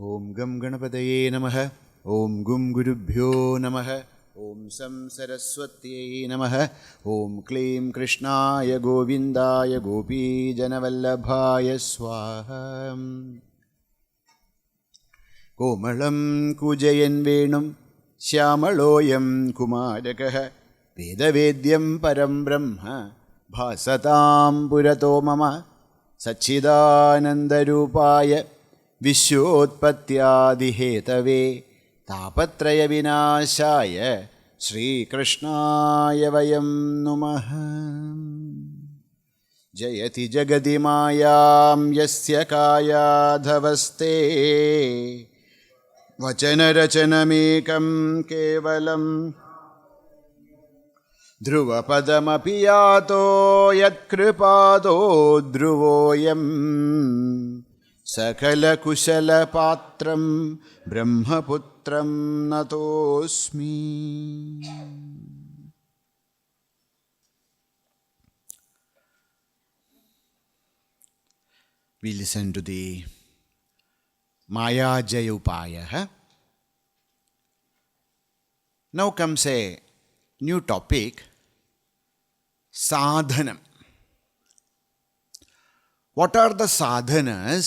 ഓം gum ഗണപതയേ നമഃ. ഓം ഗും ഗുരുഭ്യോ നമഃ. ഓം സം സരസ്വത്യൈ നമഃ. ഓം ക്ലീം കൃഷ്ണായ ഗോവിന്ദായ ഗോപീജനവല്ലഭായ സ്വാഹ. കോമളം കൂജയൻ വേണും ശ്യാമളോയം കുമാരകഃ വേദവേദ്യം പരം ബ്രഹ്മ ഭാസതാം പുരതോ മമ സച്ചിദാനന്ദരൂപായ വിശ്വോത്പത്യാദിഹേതവേ താപത്രയവിനാശായ ശ്രീകൃഷ്ണായ വയം നുമഃ. ജയതി ജഗതി മായാം യസ്യ കായാധവസ്തേ വചനരചനമേകം കേവലം ധ്രുവപദമപി യാതോ യത്കൃപാദോ ധ്രുവോയം സകലകുശലപാത്രം ബ്രഹ്മപുത്രം നതോസ്മി. We listen to the Maya-jaya upaya. Now comes a new topic, sādhanam. What are the sadhanas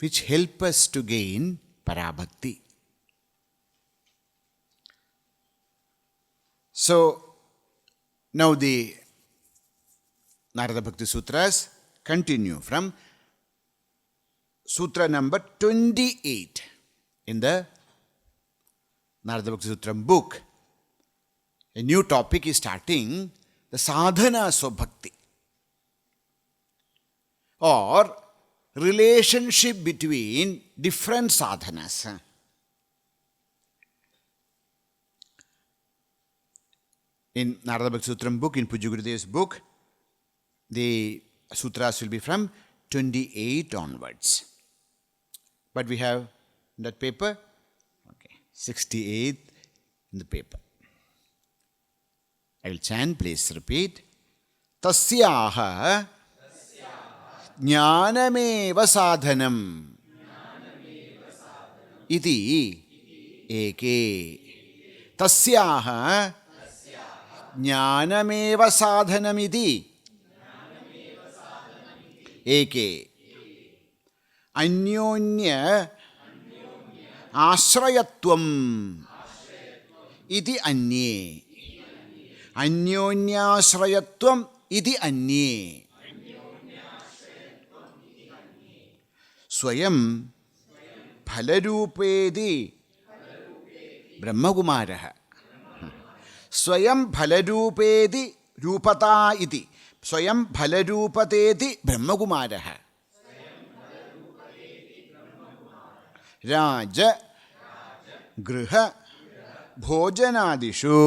which help us to gain parabhakti? So, now the Nārada Bhakti Sūtras continue from Sutra number 28 in the Nārada Bhakti Sūtra book. A new topic is starting, the sadhanas of bhakti, or relationship between different sadhanas. In Nārada Bhakti Sūtra book, in Pujya Gurudev's book, the sutras will be from 28 onwards. But we have that paper, 68 in the paper. I will chant, please repeat. Tasyā jñānameva sādhanam iti eke. Tasyā jñānameva sādhanam iti eke. anyonyāśrayatvam iti anye. anyonyāśrayatvam iti anye. svayaṁ phala-rūpeti brahma-kumāraḥ. svayaṁ phala-rūpeti rūpatā iti. svayaṁ phala-rūpateti brahma-kumāraḥ. rāja-gṛha-bhojanādiṣu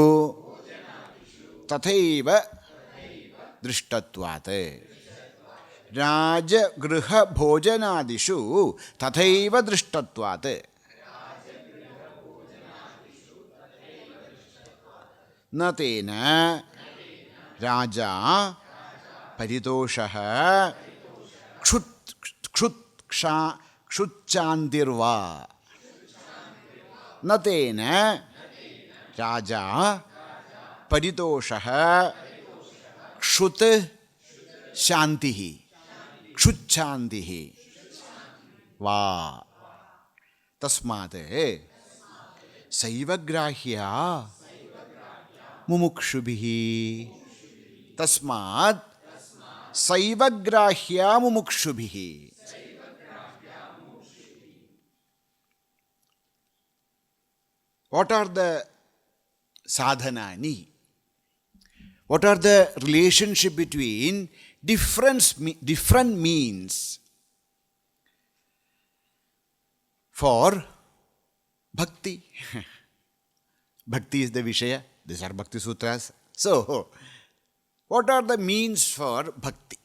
tathaiva dṛṣṭatvāt. rāja-gṛha-bhojanādiṣu tathaiva dṛṣṭatvāt. na tena rāja-paritoṣaḥ kṣuc-chāntir va. na tena rāja-paritoṣaḥ kṣuc-chāntir kṣuc-chāntir va. tasmāt saiva grāhyā mumukṣubhiḥ. tasmāt saiva grāhyā mumukṣubhiḥ. What are the sadhanani? What are the relationship between different means for bhakti? Bhakti is the Vishaya. These are Bhakti Sūtras. So, what are the means for bhakti?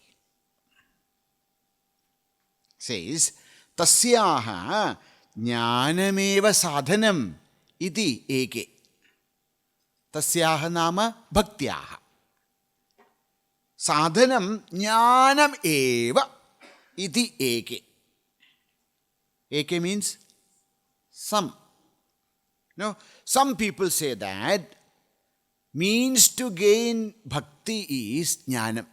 Says, tasyā jñānameva sādhanam iti eke. Tasyāha nama bhaktyāha. Sādhanam jñānam eva iti eke. AK means some. No, some people say that means to gain bhakti is jnanam.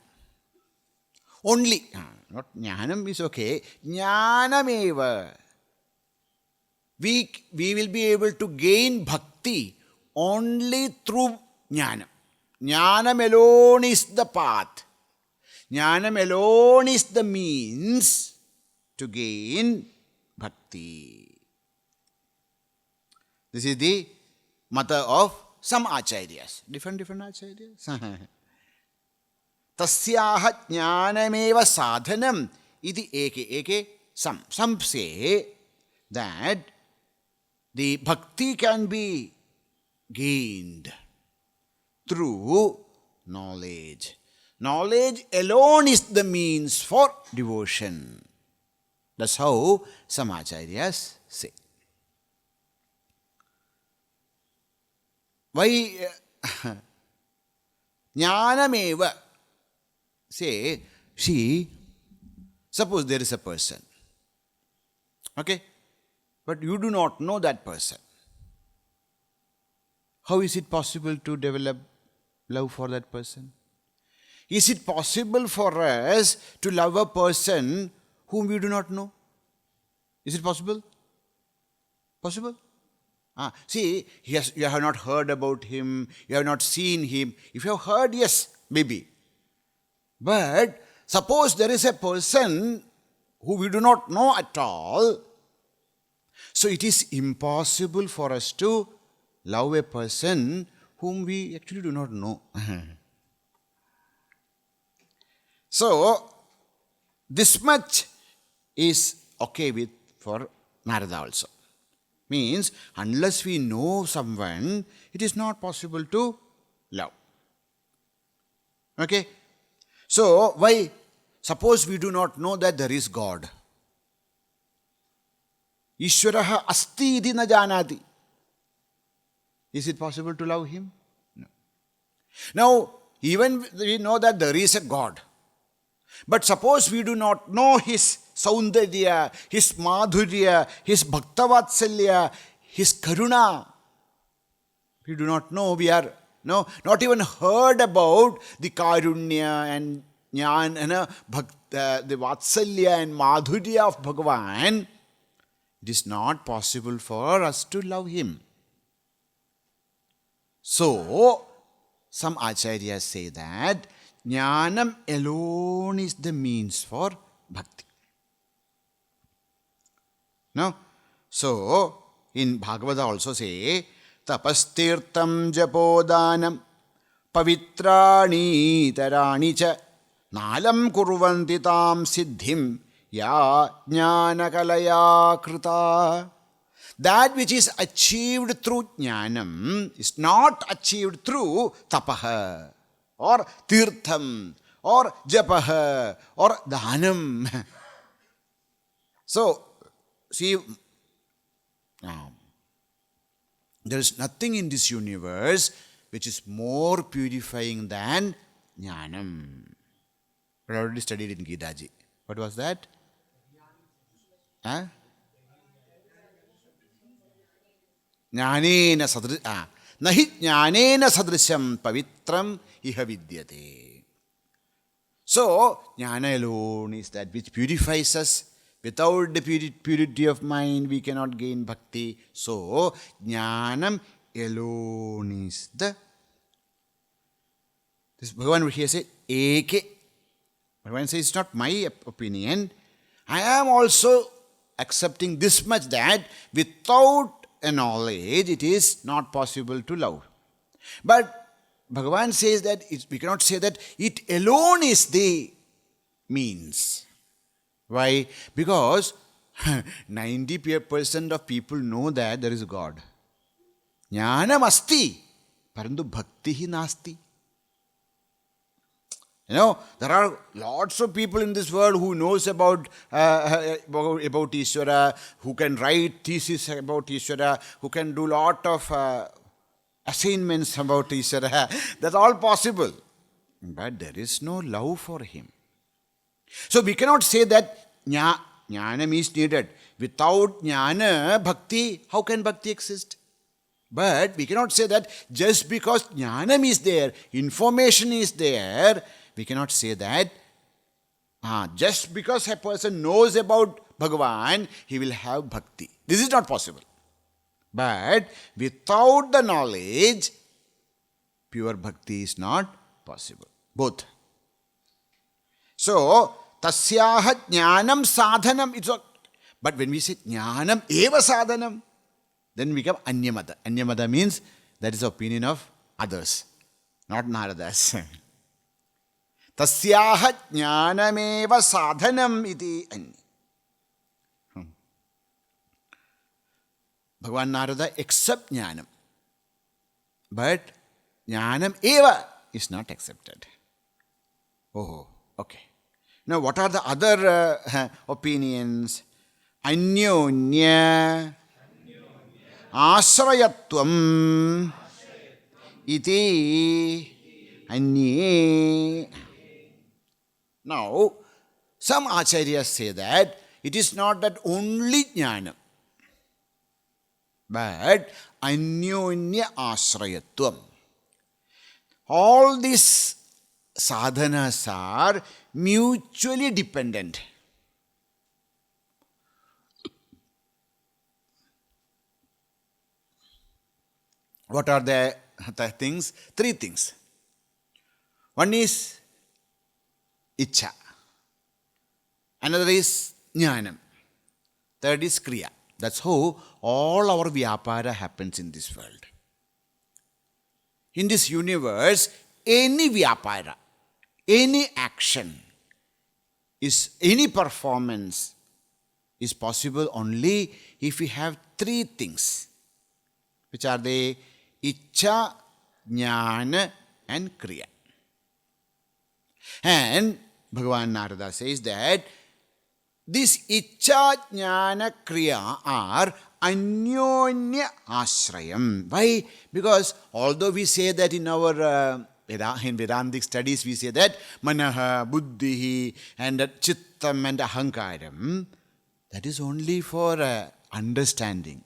Only, not jnanam is okay, jnanam eva. We will be able to gain bhakti only through jnanam. Jnanam alone is the path. Jnanam alone is the means to gain bhakti. This is the mata of some acharyas. Different acharyas. Tasyā jñānameva sādhanam iti eke. Some say that the bhakti can be gained through knowledge. Knowledge alone is the means for devotion. That's how some acharyas say. Why jnanameva? Say, suppose there is a person. Okay? But you do not know that person. How is it possible to develop love for that person? Is it possible for us to love a person whom we do not know? Is it possible? Possible? See, you have not heard about him, you have not seen him. If you have heard, yes, maybe. But suppose there is a person who we do not know at all, so it is impossible for us to love a person whom we actually do not know. So, this much is okay with for Narada also. Means, unless we know someone, it is not possible to love. Okay? So, why? Suppose we do not know that there is God. Ishvaraha asti iti na janati. Is it possible to love him? No. Now, even we know that there is a God. But suppose we do not know his saundarya, his madhurya, his bhaktavatsαλya, his karuna. We do not know, we are not even heard about the karunya and jnana, the vatsalya and madhurya of Bhagavan. It is not possible for us to love him. So, some acharyas say that jnanam alone is the means for bhakti. No? So, in Bhagavata also say, tapastirtam japodanam pavitrani tarani cha nalam kurvanti tam siddhim ya jnanakalaya krita. That which is achieved through jnanam is not achieved through tapaha or tirtham or japaha or dhanam. So, see, there is nothing in this universe which is more purifying than jnanam. We already studied in Gita ji. What was that? Jnanena sadrishyam nahi jnanena sadrishyam pavitram iha vidyate. So, jnana alone is that which purifies us. Without the purity of mind, we cannot gain bhakti. So, jnanam alone is the... This Bhagavan here says, eke. Bhagavan says, it's not my opinion. I am also accepting this much that without a knowledge, it is not possible to love. But Bhagavan says that we cannot say that it alone is the means. Why? Because 90% of people know that there is a God. Jnanam asti, parantu bhakti nasti. There are lots of people in this world who knows about Ishvara, who can write thesis about Ishvara, who can do lot of assignments about Ishvara. That's all possible. But there is no love for him. So we cannot say that jnanam is needed. Without jnana, bhakti, how can bhakti exist? But we cannot say that just because jnanam is there, information is there, we cannot say that just because a person knows about Bhagavan, he will have bhakti. This is not possible. But without the knowledge, pure bhakti is not possible. Both. So, tasyā jñānam sādhanam. But when we say jñānam eva sādhanam, then we become anyamata. Anyamata means that is the opinion of others, not Naradas. Tasyā jñānam eva sādhanam iti anya. Bhagavan Narada accepts jnanam. But jnanam eva is not accepted. Oh, okay. Now what are the other opinions? Anyonyāśrayatvam iti anye. Now, some acharyas say that it is not that only jnanam, but anyonyāśrayatvam. All these sadhanas are mutually dependent. What are the things? Three things. One is ichha. Another is jnanam. Third is kriya. That's how all our vyapara happens in this world. In this universe, any vyapara, any action, any performance is possible only if we have three things, which are the ichha, jnana and kriya. And Bhagavan Narada says that this ichha, jnana, kriya are anyonyāśrayam. Why? Because although we say that in our in Vedantic studies we say that manaha, buddhihi and chittam and ahankaram, that is only for understanding.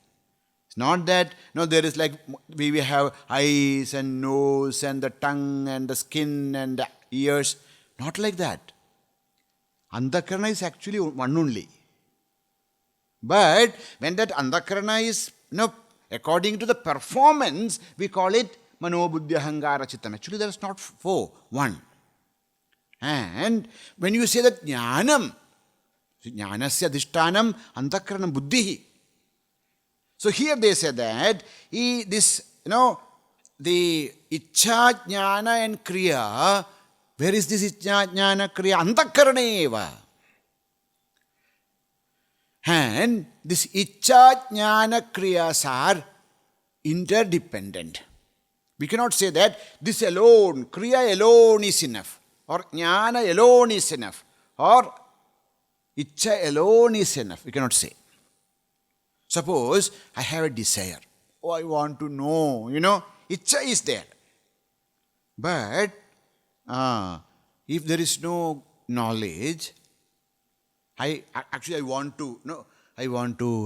It's not that, there is like we have eyes and nose and the tongue and the skin and the ears. Not like that. Antakarana is actually one only. But when that antakarana is, according to the performance, we call it mano, buddhi, ahankara, chittam. Actually, there is not four, one. And when you say that jnanam, jnanasya adhishṭhānam antakaranam buddhihi. So here they say that the ichha, jnana and kriya, where is this ichha, jnana, kriya? Antakarana eva. And this ichha, jnana, kriyas are interdependent. We cannot say that this alone, kriya alone is enough, or jnana alone is enough, or ichha alone is enough. We cannot say. Suppose I have a desire. Oh, I want to know, ichha is there. But if there is no knowledge, I want to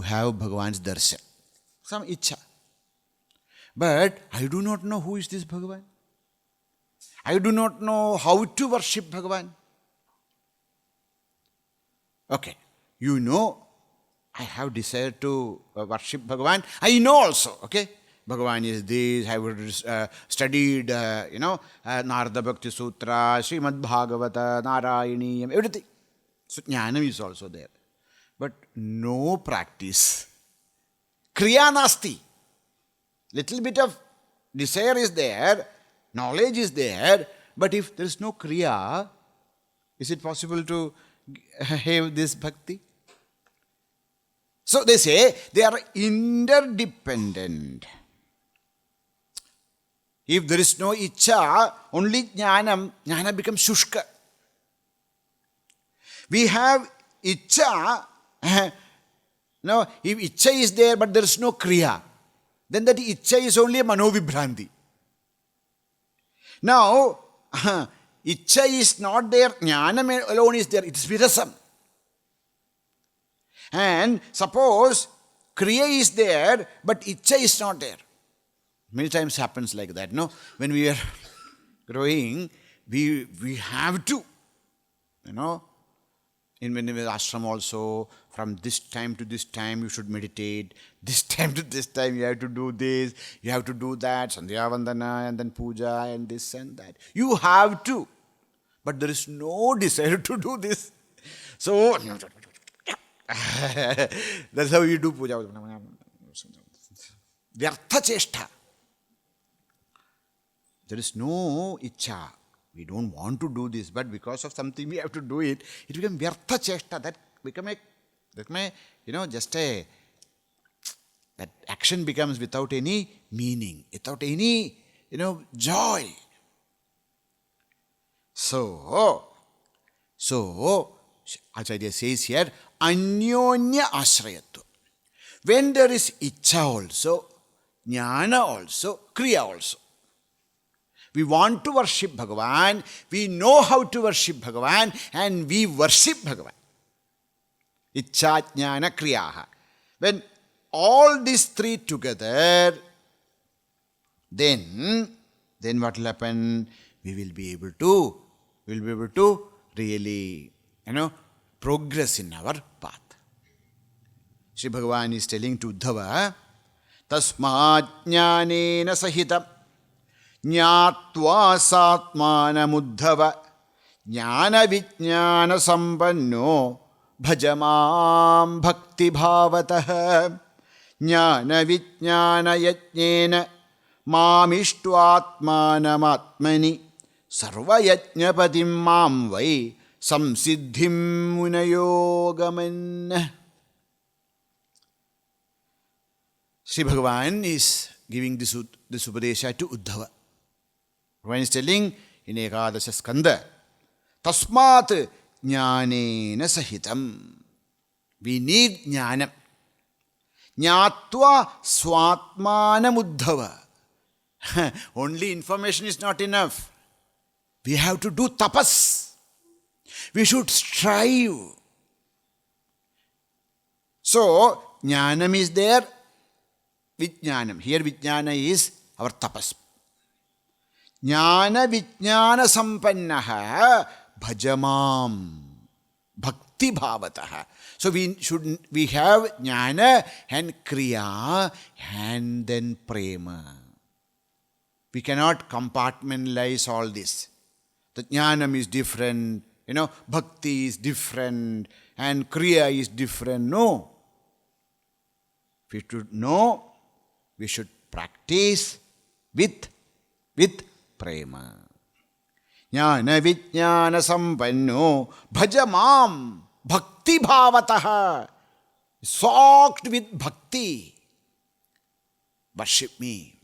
have Bhagavan's darshan. Some ichha. But I do not know who is this Bhagavan. I do not know how to worship Bhagavan. Okay, I have desire to worship Bhagavan. I know also, okay, Bhagavan is this. I have studied, Nārada Bhakti Sūtra, Śrīmad Bhāgavatam, Nārāyanīyam, everything. So jnanam is also there. But no practice. Kriya nasti. Little bit of desire is there, knowledge is there, but if there is no kriya, is it possible to have this bhakti? So they say they are interdependent. If there is no ichha, only jnana becomes shushka. We have ichha, if ichha is there but there is no kriya, then that ichha is only a manovibhranti. Now, ichha is not there, jnanam alone is there, it is virasam. And suppose kriya is there, but ichcha is not there. Many times happens like that, no? When we are growing, we have to, in many ashram also, from this time to this time you should meditate, this time to this time you have to do this, you have to do that, Sandhya Vandana and then puja and this and that. You have to. But there is no desire to do this. So, that's how you do puja. Vyartha cheshta. There is no ichcha. We don't want to do this, but because of something we have to do it. It becomes vyartha cheshta. That action becomes without any meaning, without any, joy. So, Acharya says here, anyonyāśrayatvam. When there is ichcha also, jnana also, kriya also. We want to worship Bhagavan, we know how to worship Bhagavan, and we worship Bhagavan. Ichcha, jnana, kriyaha. When all these three together, then what will happen? We will be able to really, progress in our path. Sri Bhagavan is telling to Uddhava, tasmāt jñānena sahitam jñātvā sātmānamuddhava jñāna vijñāna sampanno bhajamāṁ bhakti bhāvatah jñāna vijñāna yajñena māmiṣṭvātmānamatmani sarvayajñapatim māṁ vai samsiddhim munayogaman. Sri Bhagavan is giving this Upadesha to Uddhava. Bhagavan is telling in Ekadasha Skanda, tasmāt jñānena sahitam. We need jñānam. Jñātvā swātmānamuddhava. Only information is not enough. We have to do tapas. We should strive. So, jnanam is there, vijnanam. Here vijnana is our tapas. Jnana vijnana sampannaha bhajamam bhakti bhavatah. So we have jnana and kriya and then prema. We cannot compartmentalize all this. The jnanam is different, bhakti is different, and kriya is different. No. We should know, we should practice with prema. Jnana vijnana sampanno bhajamam bhakti bhavatah. Soaked with bhakti. Worship me.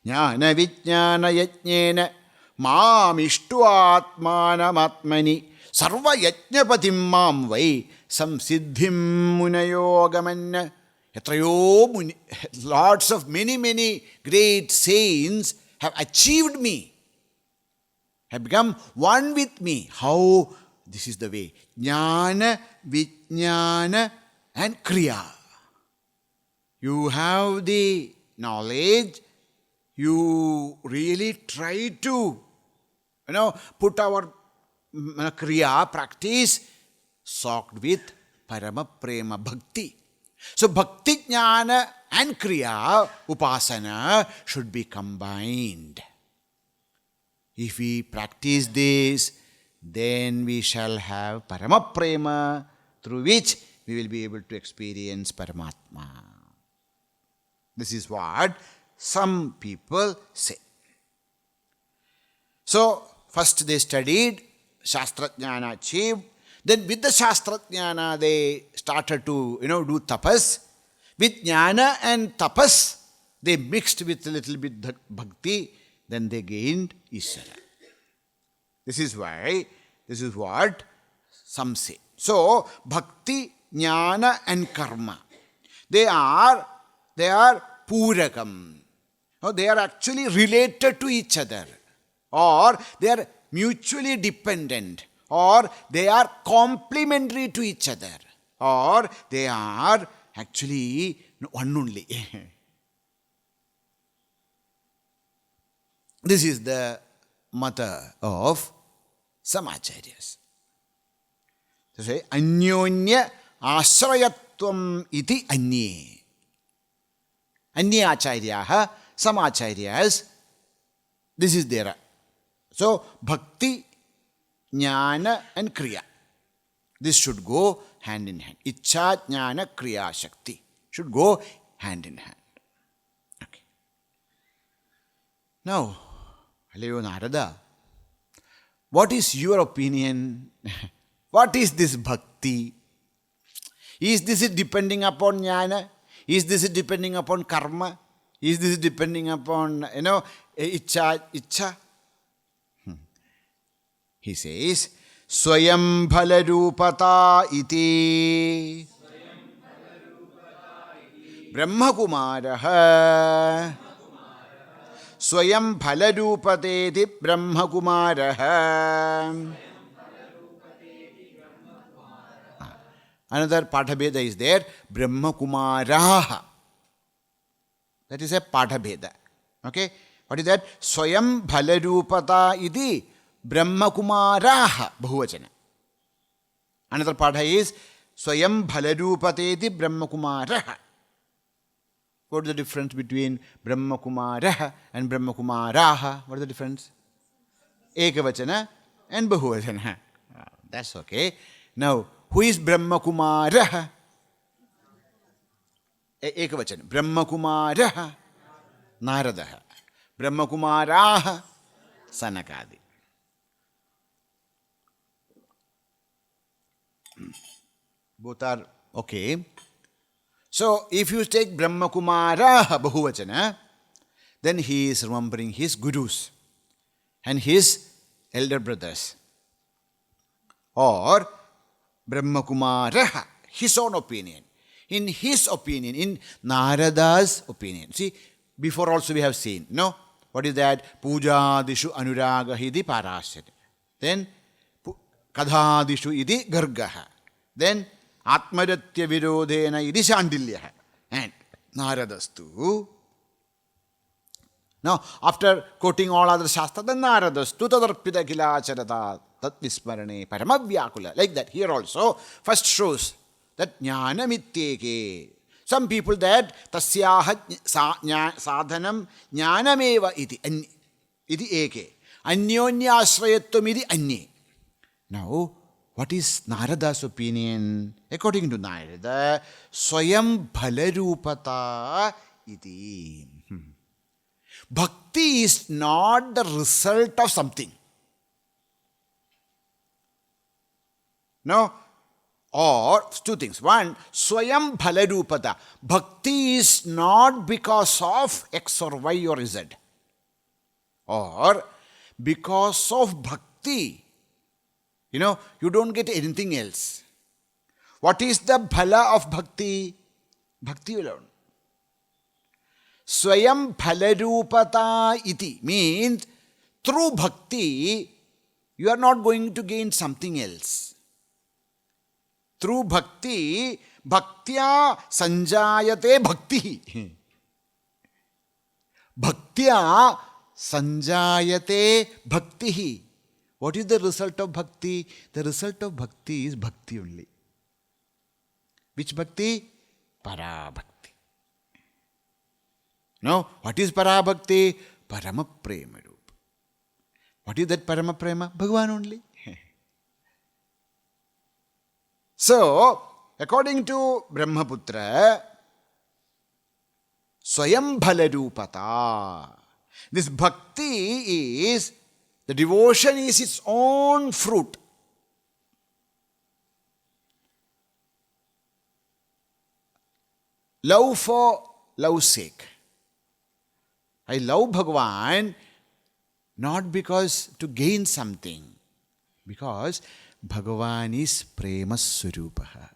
Jnana vijnana yajñena māmiṣṭvātmānamatmani sarvayajñapatim māṁ vai samsiddhim munayogaman. Lots of many great saints have achieved me, have become one with me. How? This is the way. Jnana, vijnana and kriya. You have the knowledge, you really try to put our kriya practice soaked with parama prema bhakti. So bhakti jnana and kriya, upāsana, should be combined. If we practice this, then we shall have parama prema, through which we will be able to experience Paramatma. This is what some people say. So, first they studied, Shastra Jnana achieved. Then with the Shastra Jnana they started to, do tapas. With Jnana and tapas, they mixed with a little bit bhakti. Then they gained Ishvara. This is what some say. So, bhakti, jnana and karma, they are purakam. No, they are actually related to each other, or they are mutually dependent, or they are complementary to each other. or they are actually one only. This is the mata of some acharyas. They say, anyonyāśrayatvam iti anye. Anye acharyaha, some acharyas, this is their. So, bhakti, jnana and kriya. This should go hand in hand. Ichcha, jnana, kriya, shakti should go hand in hand. Okay. Now, hello Narada, what is your opinion? What is this bhakti? Is this depending upon jnana? Is this depending upon karma? Is this depending upon, ichcha? He says, svayaṁ phala-rūpeta iti brahma-kumāraḥ. Svayaṁ phala-rūpeteti brahma-kumāraḥ. Another pathabheda is there, brahma-kumāraḥ. That is a pathabheda. Okay? What is that? Svayaṁ phala-rūpeta iti brahma-kumāraḥ bahuvachana. Another patha is svayaṁ phala-rūpeteti brahma-kumāraḥ. What is the difference between brahma-kumāraḥ and brahma-kumāraḥ? What is the difference? Ekavachana and bahuvachana. That's okay. Now, who is brahma-kumāraḥ? Ekavachana. Brahma-kumāraḥ Nārada. Brahma-kumāraḥ Sanakadi. Both are okay. So, if you take brahma-kumāraḥ bahuvachana, then he is remembering his gurus and his elder brothers. Or brahma-kumāraḥ, his own opinion. In his opinion, in Narada's opinion. See, before also we have seen, no? What is that? Pujādishu anurāga idi parāśyate. Then, kadhādishu idi gargaha. Then, atmadatya virodhena idi shandilyaha. And Naradastu. Now, after quoting all other shastras, then Naradastu tadarpita kilācharata tat vismarane paramavyakula. Like that. Here also, first shows that jñānam ityeke. Some people that tasyā sādhanam jñānameva iti eke. Anyonyāśrayatvam iti anye. Now, what is Narada's opinion? According to Narada, svayaṁ phala-rūpeta iti. Bhakti is not the result of something. No? Or two things. One, svayaṁ phala-rūpeta. Bhakti is not because of X or Y or Z. Or because of bhakti. You don't get anything else. What is the phala of bhakti? Bhakti alone. Svayaṁ phala-rūpeta iti means through bhakti, you are not going to gain something else. Through bhakti, bhaktya sanjayate bhakti. Bhaktya sanjayate bhakti. What is the result of bhakti? The result of bhakti is bhakti only. Which bhakti? Para-bhakti. No, what is para-bhakti? Parama-prema-rupa. What is that parama-prema? Bhagavan only. So, according to Brahmaputra, svayaṁ phala-rūpeta. This bhakti is, the devotion is its own fruit. Love for love's sake. I love Bhagavan not because to gain something, because Bhagavan is prema-swarupaha.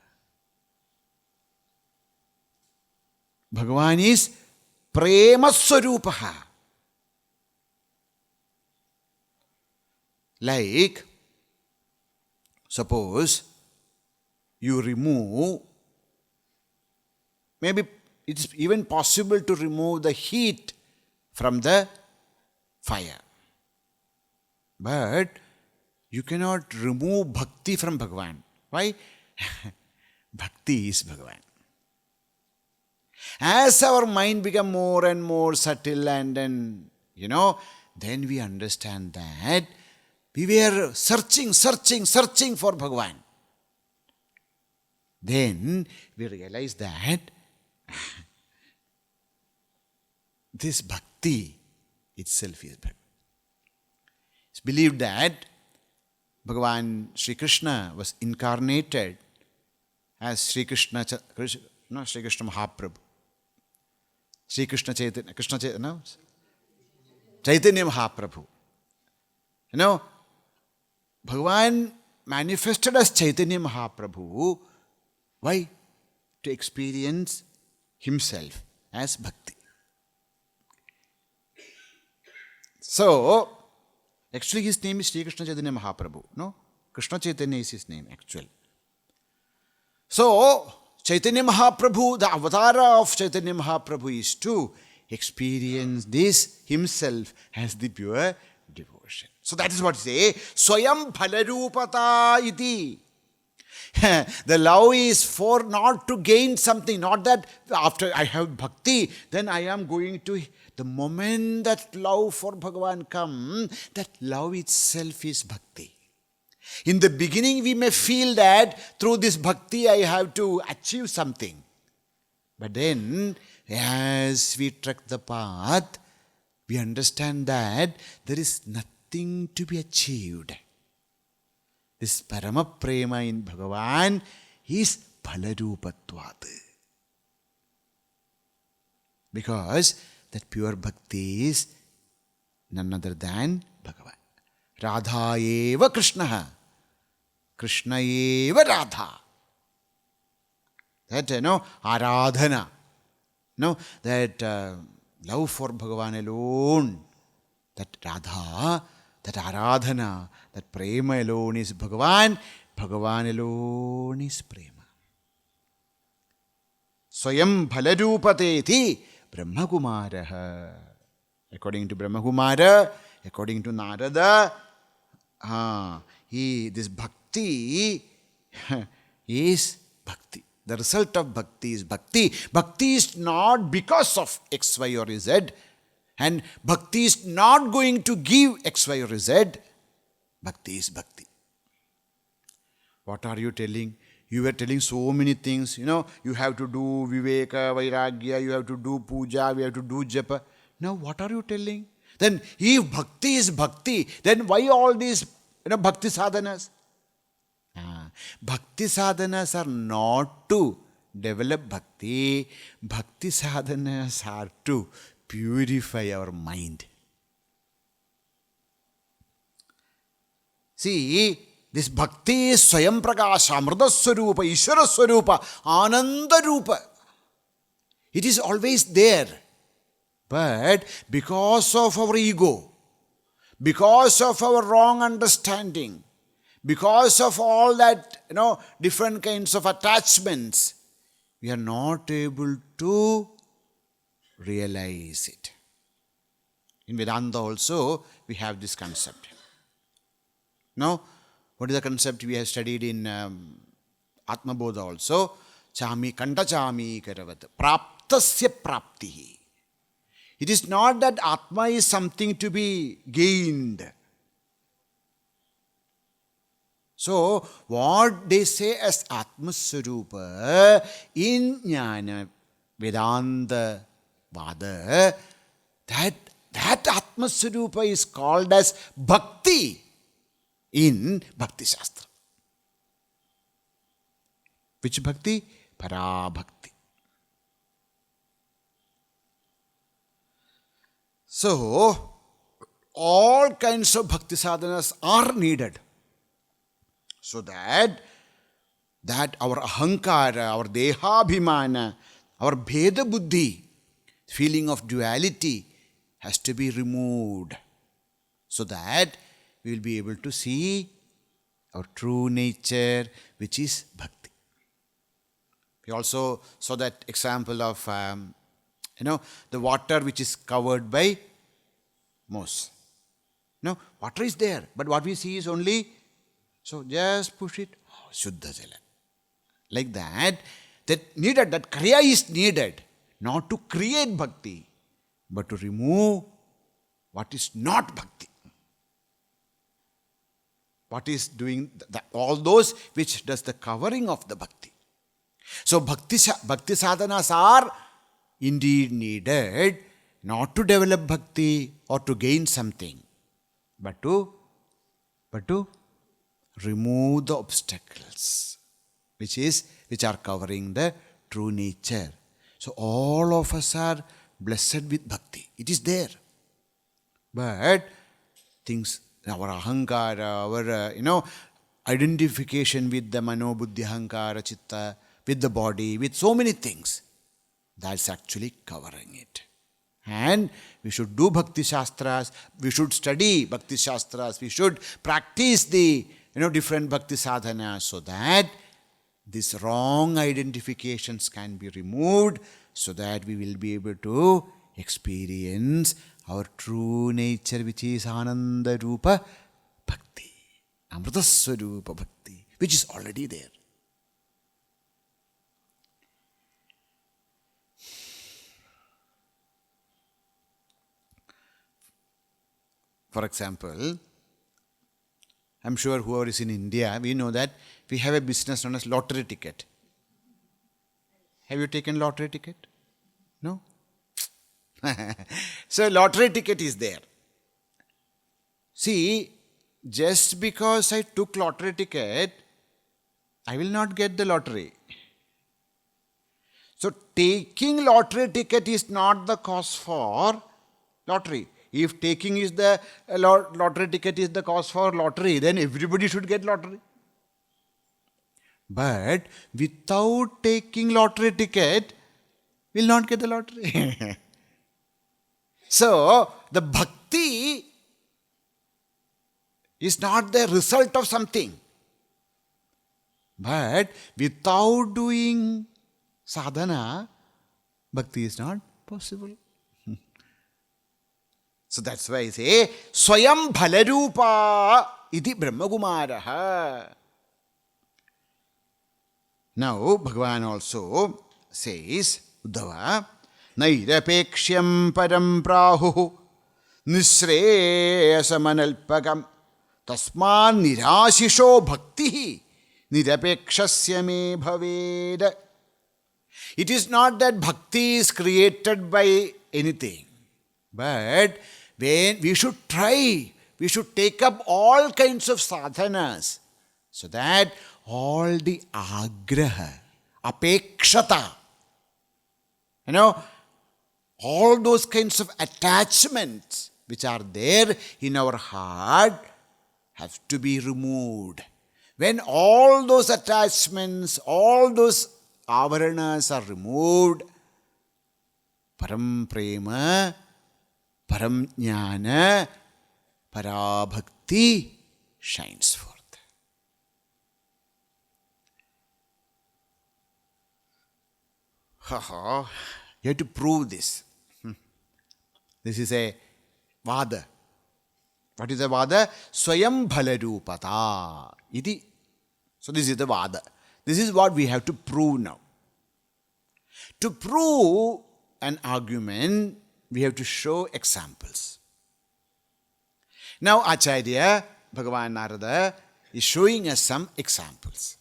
Bhagavan is prema-swarupaha. Like, suppose you remove, maybe it's even possible to remove the heat from the fire. But you cannot remove bhakti from Bhagavan. Why? Bhakti is Bhagavan. As our mind becomes more and more subtle and then, then we understand that we were searching for Bhagavan. Then we realize that this bhakti itself is Bhagavan. It's believed that Bhagavan Sri Krishna was incarnated as Sri Krishna Mahaprabhu. Sri Krishna Chaitanya, Chaitanya Mahaprabhu. Bhagavan manifested as Chaitanya Mahaprabhu. Why? To experience himself as bhakti. So, actually his name is Sri Krishna Chaitanya Mahaprabhu. No? Krishna Chaitanya is his name actually. So, Chaitanya Mahaprabhu, the avatar of Chaitanya Mahaprabhu is to experience this himself as the pure devotion. So that is what say, svayaṁ phala-rūpeta iti. The love is for not to gain something, not that after I have bhakti, then I am going to, the moment that love for Bhagavan comes, that love itself is bhakti. In the beginning we may feel that through this bhakti I have to achieve something. But then as we trek the path, we understand that there is nothing to be achieved. This parama prema in Bhagavan is phala-rūpatvat. Because that pure bhakti is none other than Bhagavan. Radha eva Krishna. Krishna eva Radha. That, aradhana. That love for Bhagavan alone. That Radha, that aradhana, that prema alone is Bhagavan. Bhagavan alone is prema. Swayam phala-rūpeteti brahma-kumāraḥ. According to Brahma-kumāra, according to Nārada, this bhakti is bhakti. The result of bhakti is bhakti. Bhakti is not because of X, Y or Z. And bhakti is not going to give X, Y or Z. Bhakti is bhakti. What are you telling? You were telling so many things. You have to do viveka, vairagya, you have to do puja, you have to do japa. Now what are you telling? Then if bhakti is bhakti, then why all these bhakti sadhanas? Bhakti sadhanas are not to develop bhakti. Bhakti sadhanas are to purify our mind. See, this bhakti is swayam prakasha, amrita swarupa, ishvara swarupa, ananda rupa. It is always there. But because of our ego, because of our wrong understanding, because of all that, different kinds of attachments, we are not able to realize it. In Vedanta also, we have this concept. Now, what is the concept we have studied in Atma Bodha also? Chami, kanta chami karavat. Praptasya praptihi. It is not that Atma is something to be gained. So, what they say as Atma-swarupa in jnāna Vedanta Vada, that Atma-swarupa is called as bhakti in Bhakti Shastra. Which bhakti? Para-bhakti. So, all kinds of bhakti sadhanas are needed. So that our ahankara, our dehabhimana, our bheda buddhi, feeling of duality has to be removed. So that we will be able to see our true nature, which is bhakti. We also saw that example of, the water which is covered by moss. No, water is there, but what we see is only, so just push it, Shuddha Jala. Like that grāhyā is needed, not to create bhakti, but to remove what is not bhakti. What is doing all those which does the covering of the bhakti. So bhakti sadhanas are indeed needed, not to develop bhakti or to gain something, but to remove the obstacles which are covering the true nature. So all of us are blessed with bhakti. It is there. But things, our ahankara, our identification with the mano, buddhi, ahankara, chitta, with the body, with so many things, that's actually covering it. And we should do bhakti shastras, we should study bhakti shastras, we should practice the different bhakti sadhanas, so that these wrong identifications can be removed, so that we will be able to experience our true nature, which is Ananda Rupa Bhakti, Amrita Swarupa Bhakti, which is already there. For example, I'm sure whoever is in India, we know that we have a business known as lottery ticket. Have you taken lottery ticket? No? So lottery ticket is there. See, just because I took lottery ticket, I will not get the lottery. So taking lottery ticket is not the cause for lottery. If taking is the lottery ticket is the cause for lottery, then everybody should get lottery. But without taking lottery ticket, will not get the lottery. So the bhakti is not the result of something. But without doing sadhana, bhakti is not possible. So that's why I say, svayaṁ phala-rūpa iti brahma-kumāraḥ. Now, Bhagavan also says, Uddhava, nairapekṣyam param prahuh nisreyasamanalpakam tasmān nirāsisho bhaktihi nirapekṣasya me bhaved. It is not that bhakti is created by anything, but when we should try, we should take up all kinds of sadhanas, so that all the agraha, apekshata, all those kinds of attachments which are there in our heart have to be removed. When all those attachments, all those avaranas are removed, param prema, param jnana, parabhakti shines forth. You have to prove this. This is a vada. What is a vada? Swayam phala-rūpata iti. So this is the vada. This is what we have to prove now. To prove an argument, we have to show examples. Now Acharya, Bhagavan Nārada, is showing us some examples.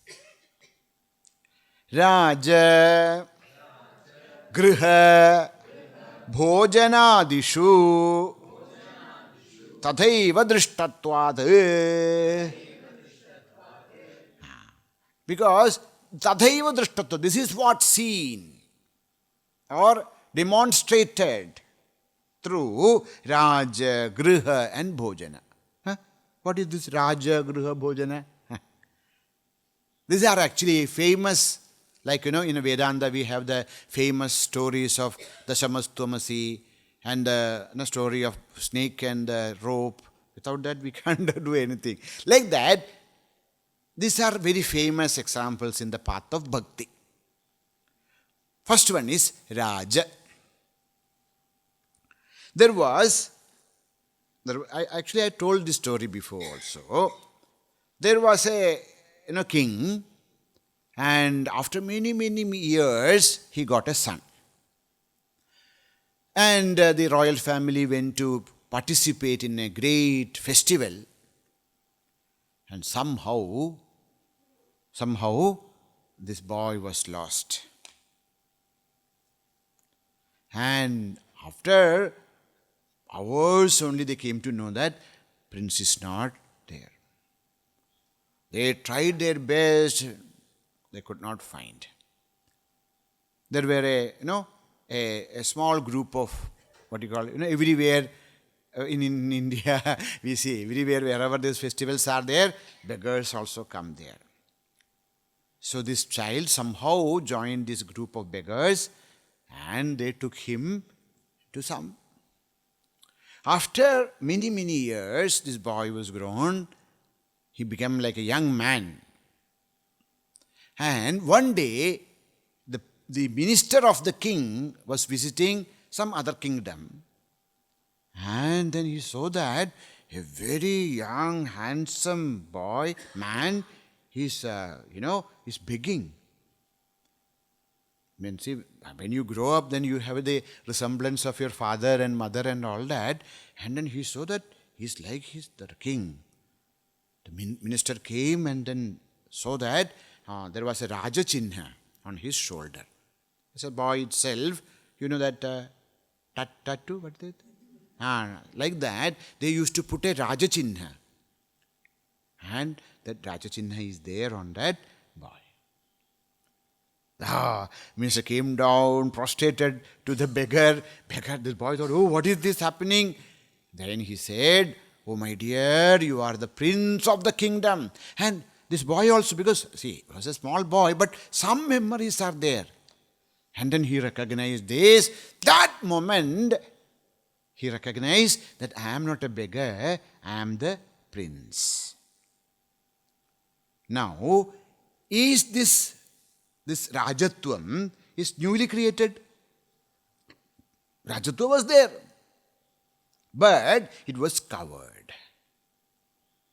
Rāja-gṛha-bhojanādiṣu tathaiva dṛṣṭatvāt. Because tathaiva dṛṣṭatvāt, this is what seen or demonstrated through Raja, Griha and Bhojana. What is this Raja, Griha, Bhojana? These are actually famous, like in Vedanta we have the famous stories of the Shamastvamasi and the story of snake and the rope. Without that we can't do anything. Like that, these are very famous examples in the path of bhakti. First one is Raja. I told this story before also. There was a king, and after many years, he got a son. And the royal family went to participate in a great festival. And somehow, this boy was lost. And after hours only they came to know that prince is not there. They tried their best, they could not find. There were a small group of everywhere in India we see everywhere wherever these festivals are there, beggars also come there. So this child somehow joined this group of beggars and they took him to some. After many years, this boy was grown. He became like a young man. And one day, the minister of the king was visiting some other kingdom. And then he saw that a very young, handsome man, he's begging. When you grow up, then you have the resemblance of your father and mother and all that. And then he saw that he's like the king. The minister came and then saw that there was a raja-gṛha on his shoulder. As a boy itself, that tattoo, what is it? Like that, they used to put a raja-gṛha. And that raja-gṛha is there on that boy. Minister came down, prostrated to the beggar. This boy thought, oh, what is this happening? Then he said, oh my dear, you are the prince of the kingdom. And this boy also, because, he was a small boy, but some memories are there. And then he recognized this. That moment, he recognized that I am not a beggar, I am the prince. Now, is this rajatvam is newly created? Rajatva was there, but it was covered.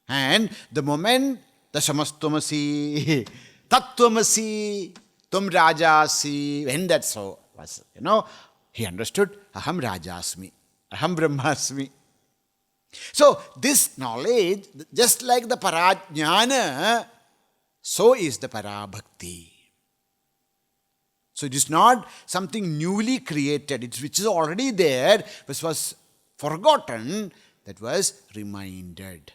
And the moment the samastvamasi, tattvamasi, tum rajasi, when that so was, he understood, aham rajasmi, aham brahmasmi. So this knowledge, just like the parajnana, so is the parabhakti. So it is not something newly created, which is already there, which was forgotten, that was reminded.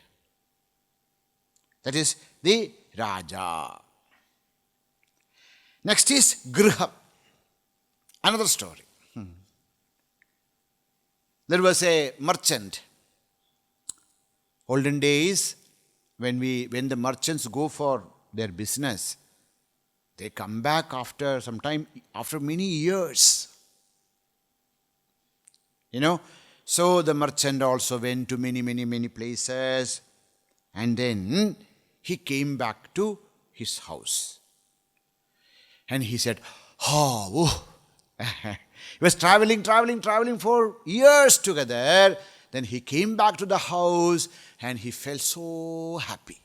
That is the Raja. Next is Grāhyā. Another story. There was a merchant. Olden days, when the merchants go for their business, they come back after some time, after many years. So the merchant also went to many places, and then he came back to his house. And he said, he was traveling for years together. Then he came back to the house and he felt so happy.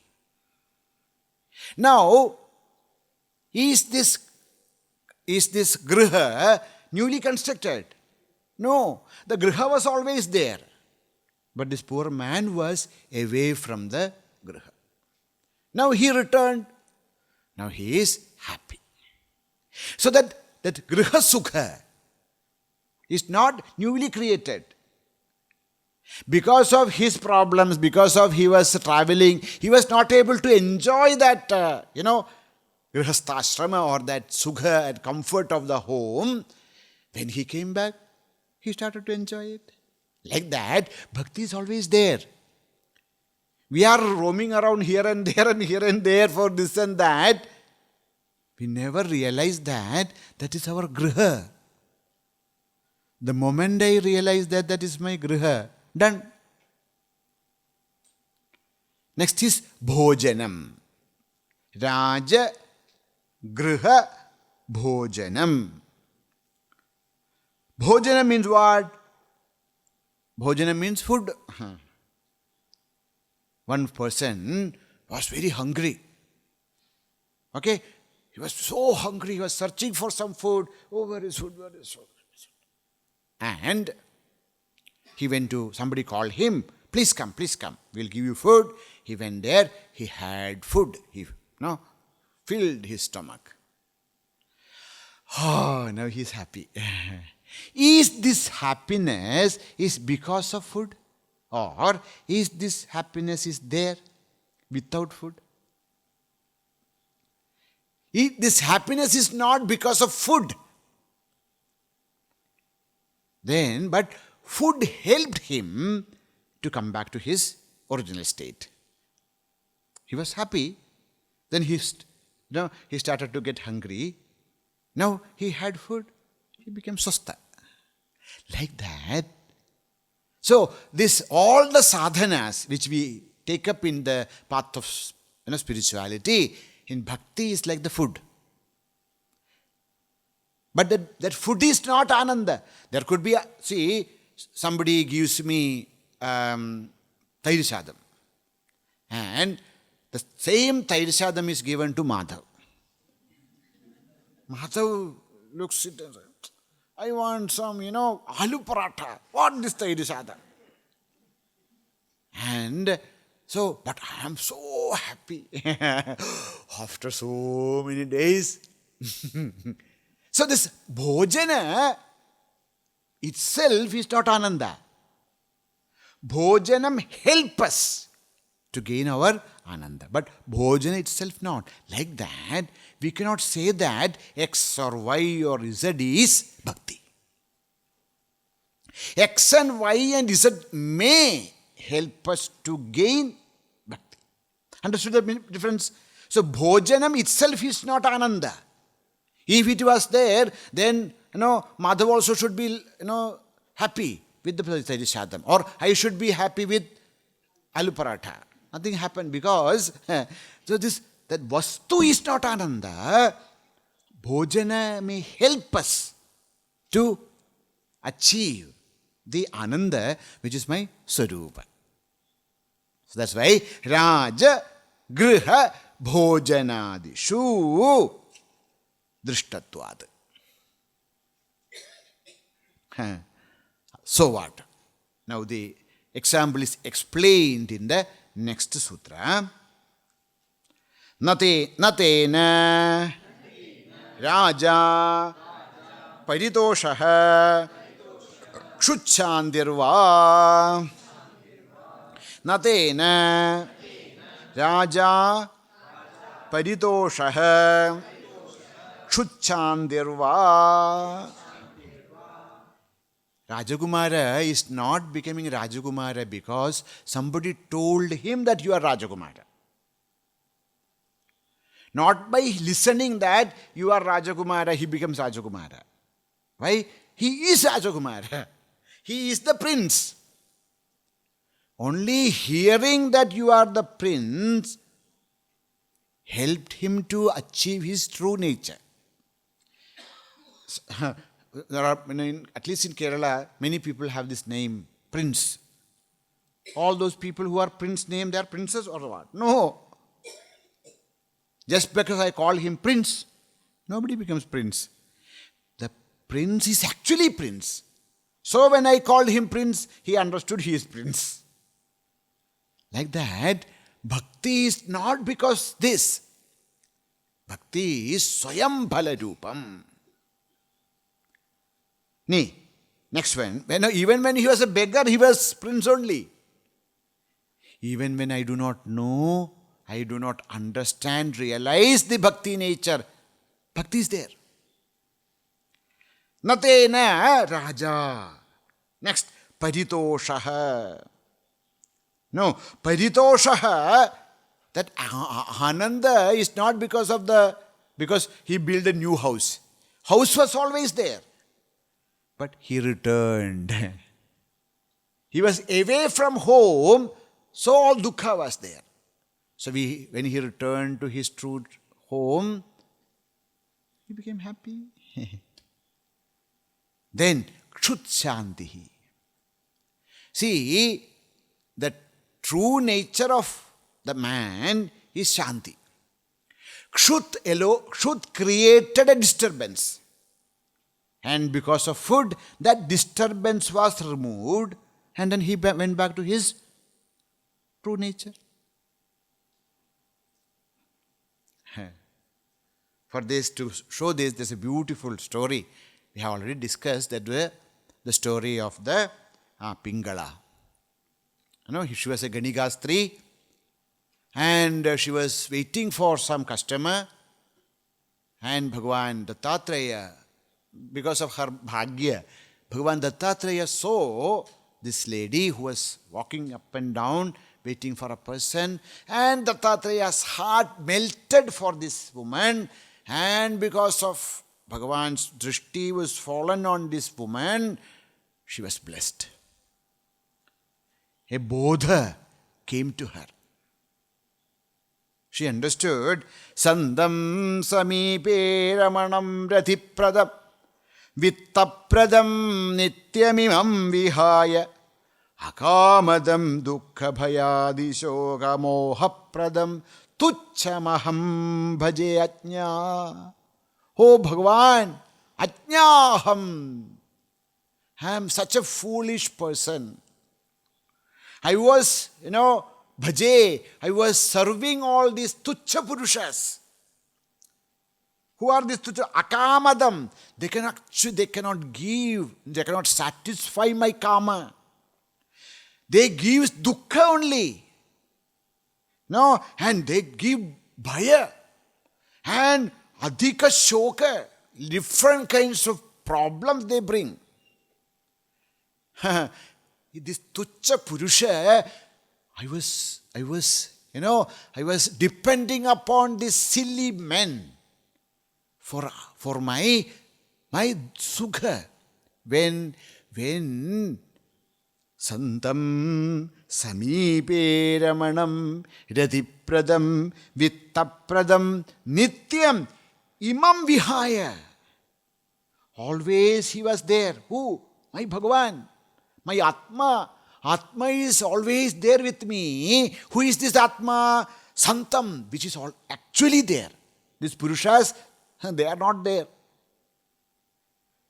Now, is this grāhyā newly constructed? No, the grāhyā was always there. But this poor man was away from the grāhyā. Now he returned. Now he is happy. So that grāhyā sukha is not newly created. Because of his problems, because of he was traveling, he was not able to enjoy that, grihasthashrama or that sukha and comfort of the home. When he came back, he started to enjoy it. Like that, bhakti is always there. We are roaming around here and there for this and that. We never realize that is our grāhyā. The moment I realize that is my grāhyā, done. Next is bhojanam. Raja-gṛha-bhojanam. Bhojana means what? Bhojana means food. One person was very hungry. Okay? He was so hungry, he was searching for some food. Oh, where is food? Where is food? And he went to, somebody called him, please come, we'll give you food. He went there, he had food. He filled his stomach. Oh, now he's happy. Is this happiness is because of food? Or is this happiness is there without food? This happiness is not because of food. But food helped him to come back to his original state. He was happy. Then he started to get hungry. Now he had food. He became swastha. Like that. So all the sadhanas which we take up in the path of spirituality, in bhakti is like the food. But that food is not ananda. There could be, somebody gives me tathaiva. And the same tathaiva is given to Madhav. Madhav looks at it and says, I want some, aloo paratha. What is tathaiva? And so, but I am so happy after so many days. So this bhojana itself is not ananda. Bhojanam help us to gain our ananda. But bhojana itself not. Like that, we cannot say that X or Y or Z is bhakti. X and Y and Z may help us to gain bhakti. Understood the difference? So bhojanam itself is not ananda. If it was there, then Madhav also should be happy with the tathaiva, or I should be happy with aloo paratha. Nothing happened because that vastu is not ananda. Bhojana may help us to achieve the ananda which is my swarupa. So that's why rāja-gṛha-bhojanādiṣu dṛṣṭatvāt. So what? Now the example is explained in the next sutra. Tena rāja-paritoṣaḥ kṣuc-chāntir tena rāja-paritoṣaḥ kṣuc-chāntir. Rajakumara is not becoming Rajakumara because somebody told him that you are Rajakumara. Not by listening that you are Rajakumara, he becomes Rajakumara. Why? He is Rajakumara. He is the prince. Only hearing that you are the prince helped him to achieve his true nature. There are, at least in Kerala, many people have this name, Prince. All those people who are Prince name, they are princes or what? No. Just because I call him Prince, nobody becomes Prince. The Prince is actually Prince. So when I called him Prince, he understood he is Prince. Like that, bhakti is not because this. Bhakti is svayaṁ phala-rūpam. Next one. Even when he was a beggar, he was prince only. Even when I do not know, I do not understand, realize the bhakti nature, bhakti is there. Tena raja. Next, paritoṣaḥ. No, paritoṣaḥ, that ananda is not because he built a new house. House was always there. But he returned. He was away from home, so all dukkha was there. So when he returned to his true home, he became happy. Then kṣuc-chāntir. See, the true nature of the man is Shanti. Kṣut created a disturbance. And because of food, that disturbance was removed, and then he went back to his true nature. For this, to show this, there's a beautiful story. We have already discussed that the story of the Pingala. She was a Ganigastri, and she was waiting for some customer, and Bhagavan Dattatreya, because of her bhagya, Bhagavan Dattatreya saw this lady who was walking up and down, waiting for a person, and Dattatreya's heart melted for this woman, and because of Bhagavan's drishti was fallen on this woman, she was blessed. A bodha came to her. She understood, Sandam samipe ramanam rathipradam vittapradam nityamimam vihaya akamadam dukkha-bhayādiṣu moha-pradam tucchamaham bhaje ajñā. Oh Bhagavan, ajñāham. I am such a foolish person. I was, bhaje, I was serving all these tuccha purushas. Who are these tuccha? Akamadam. They cannot give, they cannot satisfy my kama. They give dukkha only. No, and they give bhaya and adhika shoka, different kinds of problems they bring. This tuccha purusha, I was depending upon these silly men for my sukha. When Santam samipe ramanam radipradam vittapradam nityam imam vihaya. Always he was there. Who? My Bhagavan. My Atma. Atma is always there with me. Who is this Atma? Santam, which is all actually there. These Purushas, they are not there.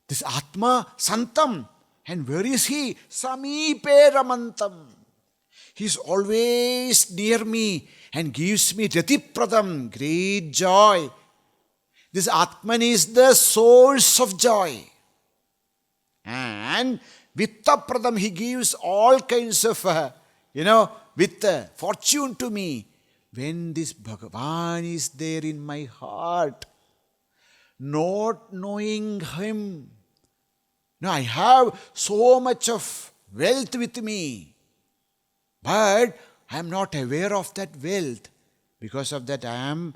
This Atma, Santam. And where is he? Samipe ramantam. He is always near me and gives me ratipradam, great joy. This Atman is the source of joy. And vittapradam, he gives all kinds of, vitta, fortune to me. When this Bhagavan is there in my heart, not knowing him, now I have so much of wealth with me, but I am not aware of that wealth. Because of that, I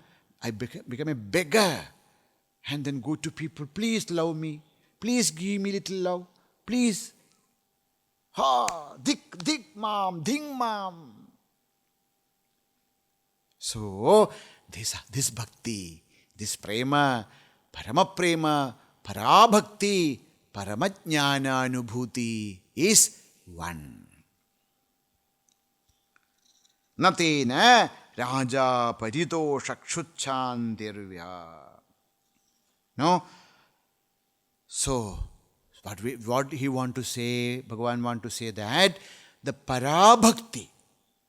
become a beggar, and then go to people, please love me, please give me little love, please. Dik mam, ding mam. So, this bhakti, this prema, parama prema, parabhakti, paramajnānānubhūti is one. Na tena rāja-paritoṣaḥ kṣuc-chāntir. No? So, what he want to say, Bhagavan want to say that the parabhakti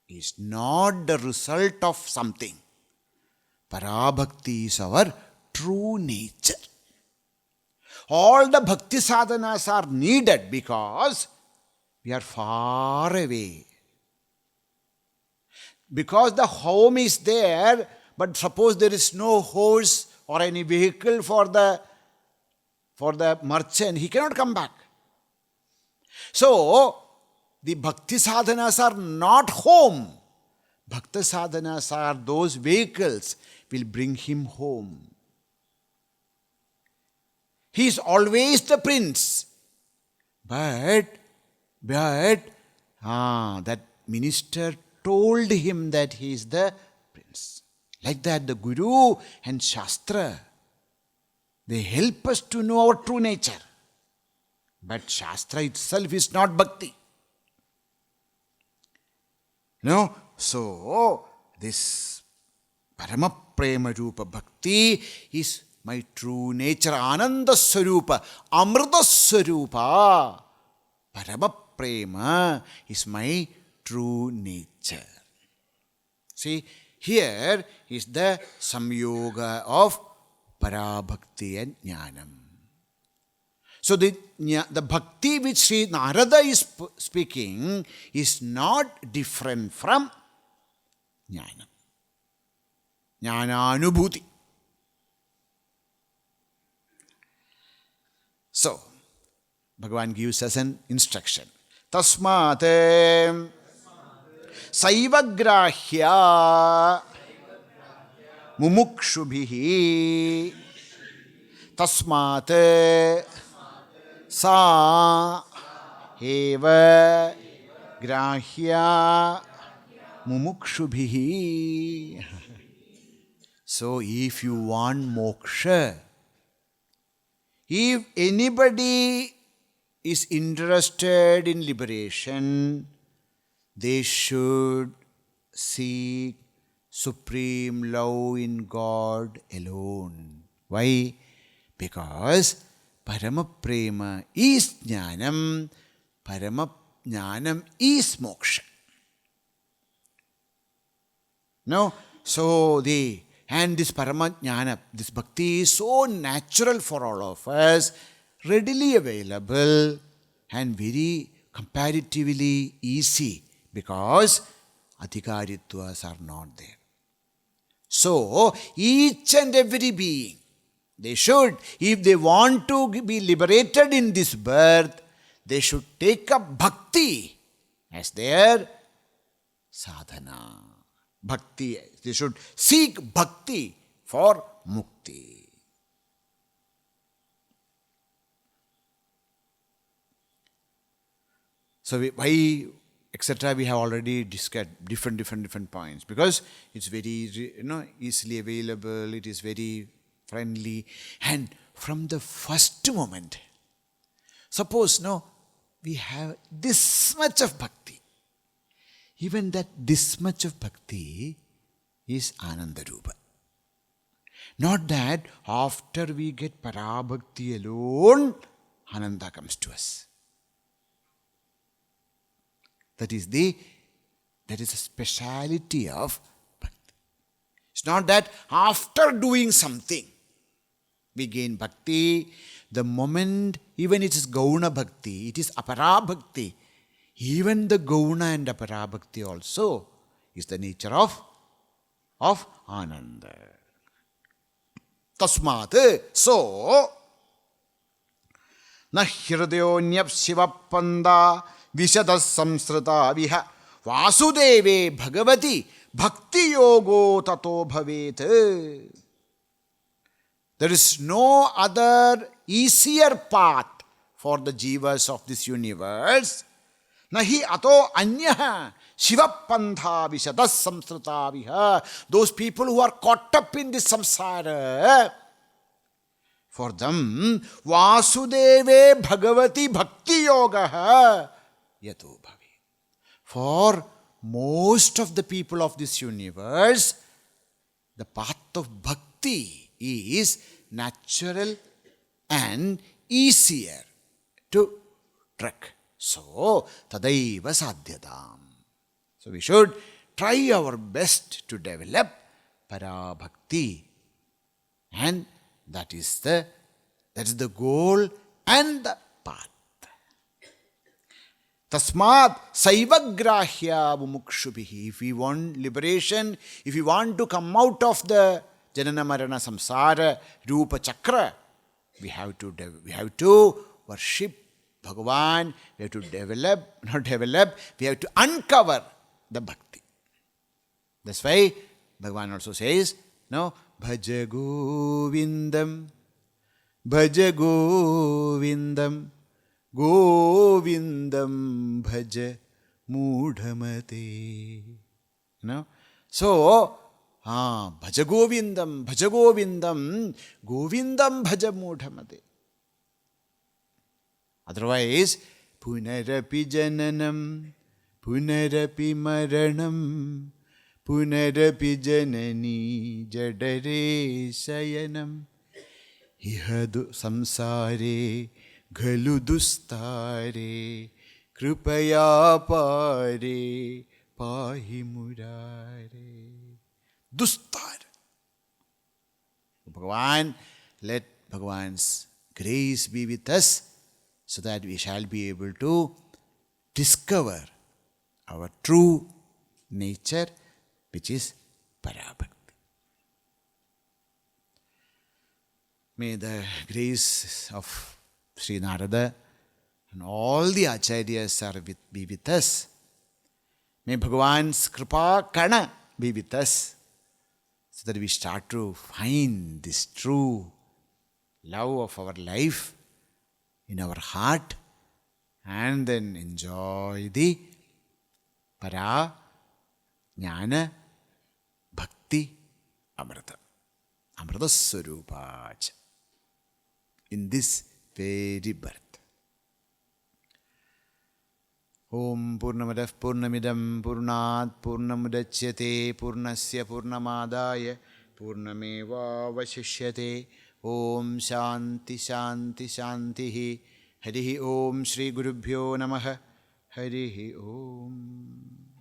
is not the result of something. Parabhakti is our true nature. All the bhakti sadhanas are needed because we are far away. Because the home is there, but suppose there is no horse or any vehicle for the merchant, he cannot come back. So, the bhakti sadhanas are not home. Bhakti sadhanas are those vehicles will bring him home. He is always the prince. But that minister told him that he is the prince. Like that, the Guru and Shastra, they help us to know our true nature. But Shastra itself is not bhakti. No? So, this Parama Prema Rupa Bhakti is my true nature. Ananda Swarupa, Amrita Swarupa. Parama Prema is my true nature. See, here is the samyoga of Parabhakti and Jnanam. So the bhakti which Sri Nārada is speaking is not different from Jnanam. Jnānānubhūti. So, Bhagavan gives us an instruction. Tasmāt saiva grāhyā mumukṣubhiḥ. Tasmāt sā eva grāhyā mumukṣubhiḥ. So, if you want moksha, if anybody is interested in liberation, they should seek supreme love in God alone. Why? Because Parama Prema is Jnanam, Parama Jnanam is moksha. No? So and this Parama Jnana, this bhakti is so natural for all of us, readily available and very comparatively easy because adhikaritvas are not there. So, each and every being, they should, if they want to be liberated in this birth, they should take up bhakti as their sādhana. Bhakti, they should seek bhakti for mukti. So why, etc., we have already discussed different points, because it's very easily available, it is very friendly, and from the first moment, suppose we have this much of bhakti. Even this much of bhakti is Ananda Rupa. Not that after we get Parabhakti alone, Ananda comes to us. That is a speciality of bhakti. It's not that after doing something we gain bhakti. The moment, even it is Gauna Bhakti, it is Apara Bhakti. Even the Gauna and Apara Bhakti also is the nature of Ananda. Tasmāt, so, na hridayonyap shivapanda vishadas samsrita viha vasudeve bhagavati bhakti yogo tato bhavet. There is no other easier path for the jivas of this universe. Nahi ato anyah shivapantha vishadas samsrita viha. Those people who are caught up in this samsara, for them, vasudeve bhagavati bhakti yoga yato bhavi. For most of the people of this universe, the path of bhakti is natural and easier to track. So, tathaiva sadhyatam. So, we should try our best to develop parabhakti, and that is the goal and the path. Tasmāt saiva grāhyā mumukṣubhiḥ. If we want liberation, if we want to come out of the janana marana samsara rupa chakra, we have to worship Bhagavan. We have to we have to uncover the bhakti. That's why Bhagavan also says, bhaja govindam, bhaja govindam, govindam bhaja mudhamate. So, bhaja govindam, govindam bhaja mudhamate. Otherwise, punarapi jananam, punarapi maranam, punarapi janani jadare sayanam. Ihadu samsare ghalu dustare kripaya pare pahi murare. Dustar. Bhagavan, let Bhagavan's grace be with us so that we shall be able to discover our true nature, which is Parabhakti. May the grace of Sri Nārada and all the acharyas be with us. May Bhagavan's kripa kana be with us, so that we start to find this true love of our life in our heart and then enjoy the para, jnana, bhakti, amrita. Amrita swarupacha. In this very birth. Om Purnamadah Purnamidam Purnat Purnamudachyate Purnasya Purnamadaya Purnameva Vasishyate. Om Shanti Shanti Shantihi. Harihi Om Shri Gurubhyo Namaha. Harihi Om.